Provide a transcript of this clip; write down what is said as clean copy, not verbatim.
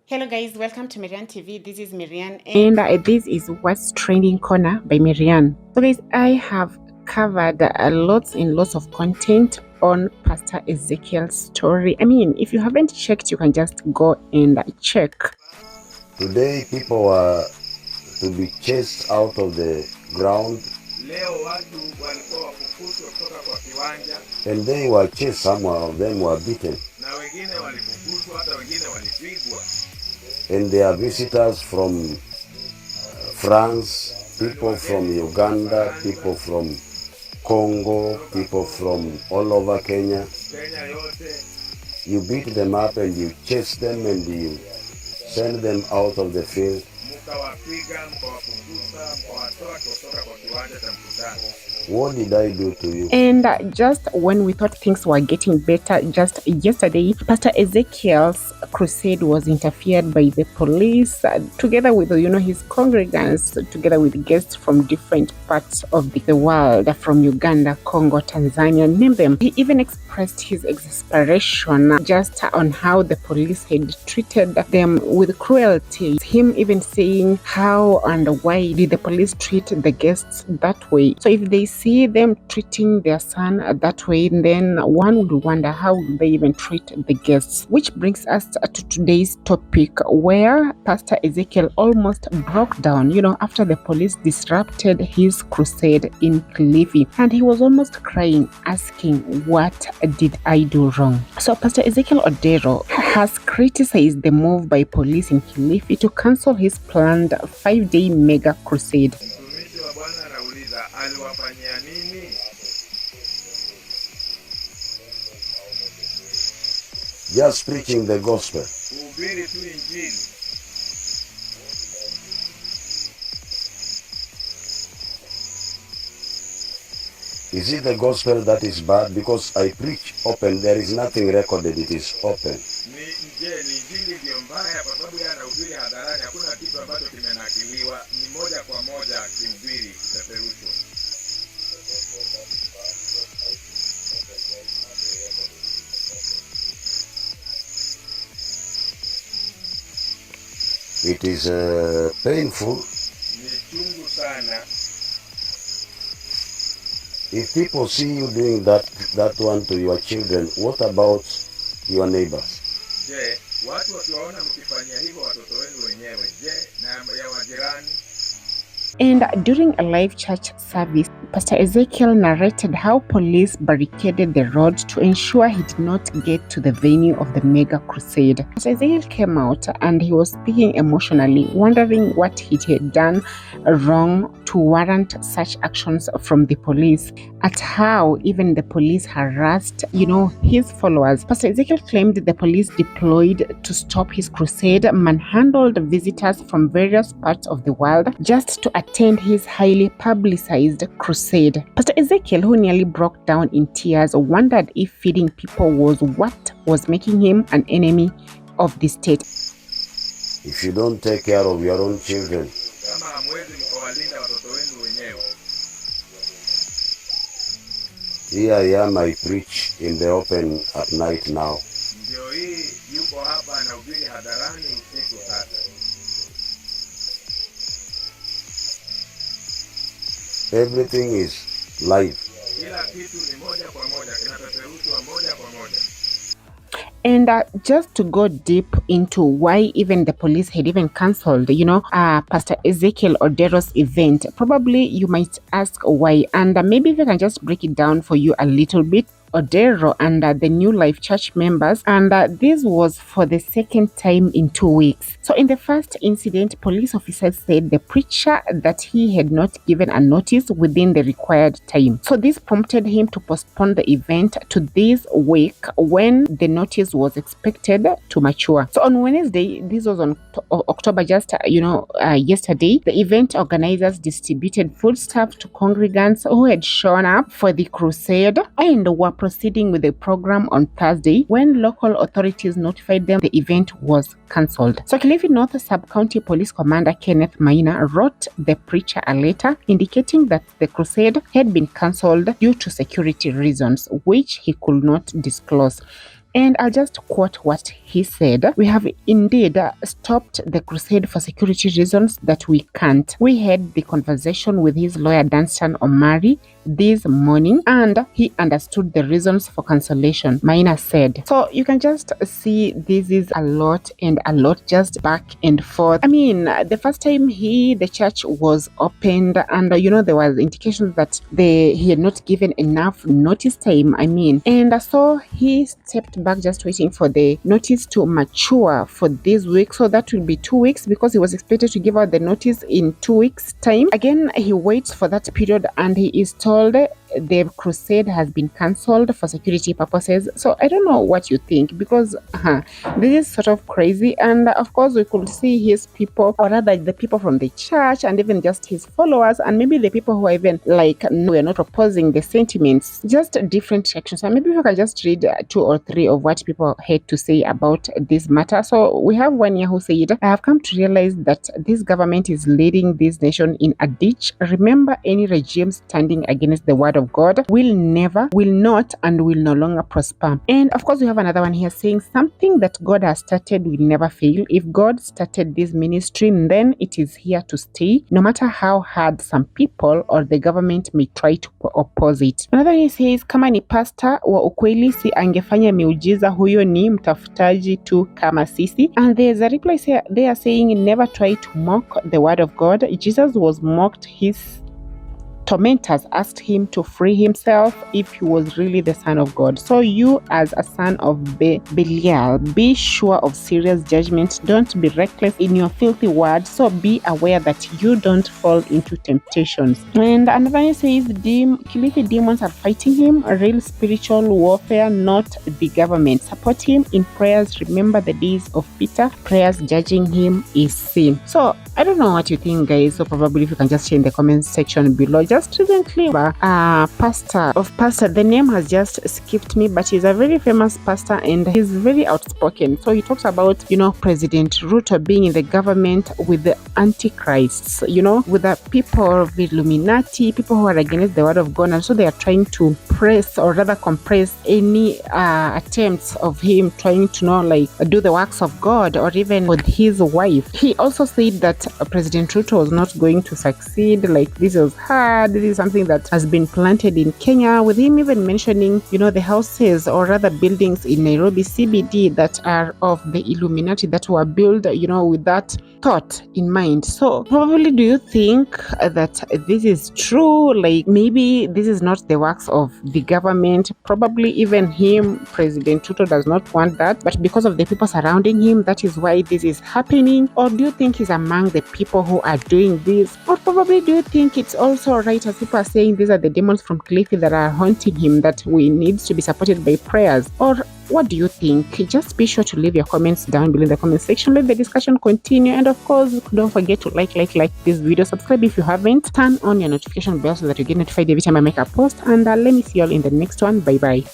Hello guys, welcome to Miriam TV. This is Miriam and this is What's Trending Corner by Miriam. So guys, I have covered lots and lots of content on Pastor Ezekiel's story. I mean, if you haven't checked, you can just go and check. Today people are to be chased out of the ground. And they were chased, some of them were beaten. And they are visitors from France, people from Uganda, people from Congo, people from all over Kenya. You beat them up and you chase them and you send them out of the field. What did I do to you? And just when we thought things were getting better, just yesterday, Pastor Ezekiel's crusade was interfered by the police, together with, his congregants, together with guests from different parts of the world, from Uganda, Congo, Tanzania, name them. He even expressed his exasperation just on how the police had treated them with cruelty. Him even saying how and why did the police treat the guests that way. So if they see them treating their son that way, then one would wonder how would they even treat the guests. Which brings us to today's topic, where Pastor Ezekiel almost broke down, after the police disrupted his crusade in Kilifi, and he was almost crying, asking, what did I do wrong? So Pastor Ezekiel Odero has criticized the move by police in Kilifi to cancel his planned 5-day mega crusade. Just preaching the gospel. Is it the gospel that is bad? Because I preach open, there is nothing recorded, it is open. It is painful. If people see you doing that one to your children, what about your neighbors? And during a live church service, Pastor Ezekiel narrated how police barricaded the road to ensure he did not get to the venue of the mega crusade. Pastor Ezekiel came out and he was speaking emotionally, wondering what he had done wrong to warrant such actions from the police, at how even the police harassed, his followers. Pastor Ezekiel claimed the police deployed to stop his crusade manhandled visitors from various parts of the world just to attend his highly publicized crusade. Pastor Ezekiel, who nearly broke down in tears, wondered if feeding people was what was making him an enemy of the state. If you don't take care of your own children, here I am, I preach in the open at night now. Everything is live. And just to go deep into why even the police had even cancelled, Pastor Ezekiel Odero's event, probably you might ask why. And maybe if I can just break it down for you a little bit. Odero and the New Life Church members, and this was for the second time in 2 weeks. So in the first incident, police officers said the preacher that he had not given a notice within the required time. So this prompted him to postpone the event to this week when the notice was expected to mature. So on Wednesday, this was on October, yesterday, the event organizers distributed foodstuff to congregants who had shown up for the crusade and were proceeding with the program on Thursday when local authorities notified them the event was cancelled. So Kilifi North Sub-County Police Commander Kenneth Maina wrote the preacher a letter indicating that the crusade had been cancelled due to security reasons, which he could not disclose. And I'll just quote what he said. We have indeed stopped the crusade for security reasons that we can't. We had the conversation with his lawyer Danstan Omari this morning and he understood the reasons for cancellation, Maina said. So you can just see this is a lot and a lot, just back and forth. I mean, the first time the church was opened and there was indications that he had not given enough notice time, and so he stepped back just waiting for the notice to mature for this week. So that will be 2 weeks because he was expected to give out the notice in 2 weeks time. Again, he waits for that period and he is told the crusade has been cancelled for security purposes. So I don't know what you think, because this is sort of crazy. And of course we could see his people, or rather the people from the church, and even just his followers, and maybe the people who are even like, no, we're not opposing the sentiments, just different sections. And maybe if I can just read 2 or 3 of what people had to say about this matter. So we have one here who said, I have come to realize that this government is leading this nation in a ditch. Remember, any regime standing against the word of God will never, will not, and will no longer prosper. And of course we have another one here saying, something that God has started will never fail. If God started this ministry, then it is here to stay, no matter how hard some people or the government may try to oppose it. Another one says, kama ni pastor wa ukweli si angefanya miujiza, huyo ni mtafutaji tu kama sisi. And there's a reply here, they are saying, never try to mock the word of God. Jesus was mocked. His tormentors asked him to free himself if he was really the Son of God. So you, as a son of Belial, be sure of serious judgment. Don't be reckless in your filthy words. So be aware that you don't fall into temptations. And another one says, Kilifi demons are fighting him. A real spiritual warfare, not the government. Support him in prayers. Remember the days of Peter. Prayers judging him is sin. So I don't know what you think, guys. So probably if you can just share in the comments section below. Just recently, pastor, the name has just skipped me, but he's a very famous pastor and he's very outspoken. So he talks about, President Ruto being in the government with the antichrists, with the people of the Illuminati, people who are against the word of God. And so they are trying to press, or rather compress, any attempts of him trying to do the works of God, or even with his wife. He also said that President Ruto was not going to succeed. This was hard. This is something that has been planted in Kenya, with him even mentioning, the houses, or rather buildings in Nairobi CBD that are of the Illuminati, that were built, with that thought in mind. So probably, do you think that this is true? Maybe this is not the works of the government. Probably even him, President Ruto, does not want that, but because of the people surrounding him, that is why this is happening. Or do you think he's among the people who are doing this? Or probably, do you think it's also right, as people are saying, these are the demons from Kilifi that are haunting him, that we need to be supported by prayers? Or what do you think? Just be sure to leave your comments down below in the comment section. Let the discussion continue. And of course, don't forget to like this video. Subscribe if you haven't. Turn on your notification bell so that you get notified every time I make a post. And let me see you all in the next one. Bye bye.